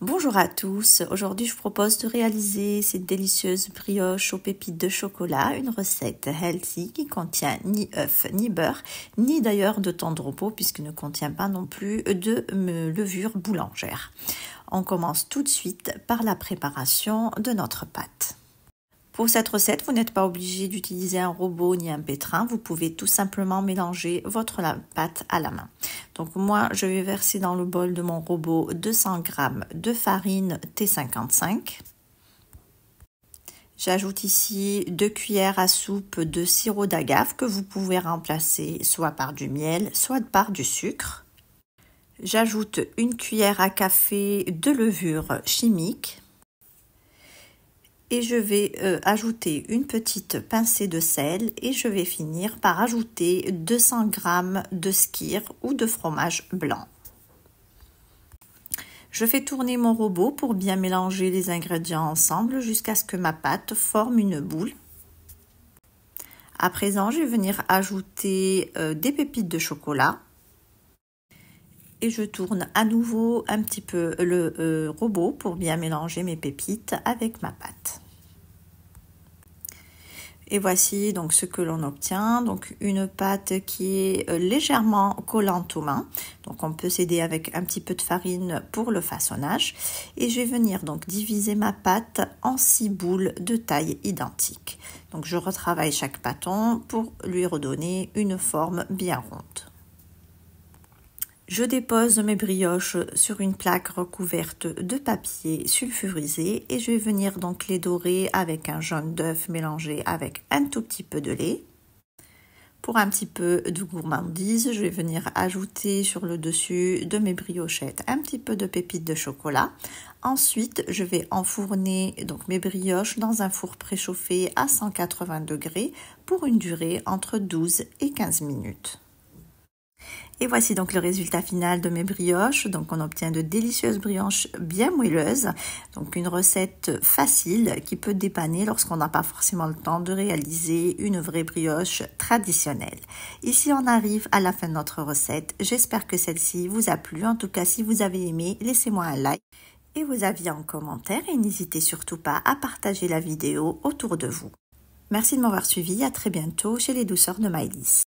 Bonjour à tous, aujourd'hui je vous propose de réaliser cette délicieuse brioche aux pépites de chocolat, une recette healthy qui contient ni œufs ni beurre, ni d'ailleurs de temps de repos puisqu'il ne contient pas non plus de levure boulangère. On commence tout de suite par la préparation de notre pâte. Pour cette recette, vous n'êtes pas obligé d'utiliser un robot ni un pétrin. Vous pouvez tout simplement mélanger votre pâte à la main. Donc moi, je vais verser dans le bol de mon robot 200 g de farine T55. J'ajoute ici 2 cuillères à soupe de sirop d'agave que vous pouvez remplacer soit par du miel, soit par du sucre. J'ajoute 1 cuillère à café de levure chimique. Et je vais ajouter une petite pincée de sel et je vais finir par ajouter 200 g de skyr ou de fromage blanc. Je fais tourner mon robot pour bien mélanger les ingrédients ensemble jusqu'à ce que ma pâte forme une boule. À présent, je vais venir ajouter des pépites de chocolat. Et je tourne à nouveau un petit peu le robot pour bien mélanger mes pépites avec ma pâte. Et voici donc ce que l'on obtient, donc une pâte qui est légèrement collante aux mains. Donc on peut s'aider avec un petit peu de farine pour le façonnage. Et je vais venir donc diviser ma pâte en 6 boules de taille identique. Donc je retravaille chaque bâton pour lui redonner une forme bien ronde. Je dépose mes brioches sur une plaque recouverte de papier sulfurisé et je vais venir donc les dorer avec un jaune d'œuf mélangé avec un tout petit peu de lait. Pour un petit peu de gourmandise, je vais venir ajouter sur le dessus de mes briochettes un petit peu de pépites de chocolat. Ensuite, je vais enfourner donc mes brioches dans un four préchauffé à 180 degrés pour une durée entre 12 et 15 minutes. Et voici donc le résultat final de mes brioches. Donc on obtient de délicieuses brioches bien moelleuses. Donc une recette facile qui peut dépanner lorsqu'on n'a pas forcément le temps de réaliser une vraie brioche traditionnelle. Ici on arrive à la fin de notre recette. J'espère que celle-ci vous a plu. En tout cas, si vous avez aimé, laissez-moi un like et vos avis en commentaire. Et n'hésitez surtout pas à partager la vidéo autour de vous. Merci de m'avoir suivi. À très bientôt chez les douceurs de Maëlys.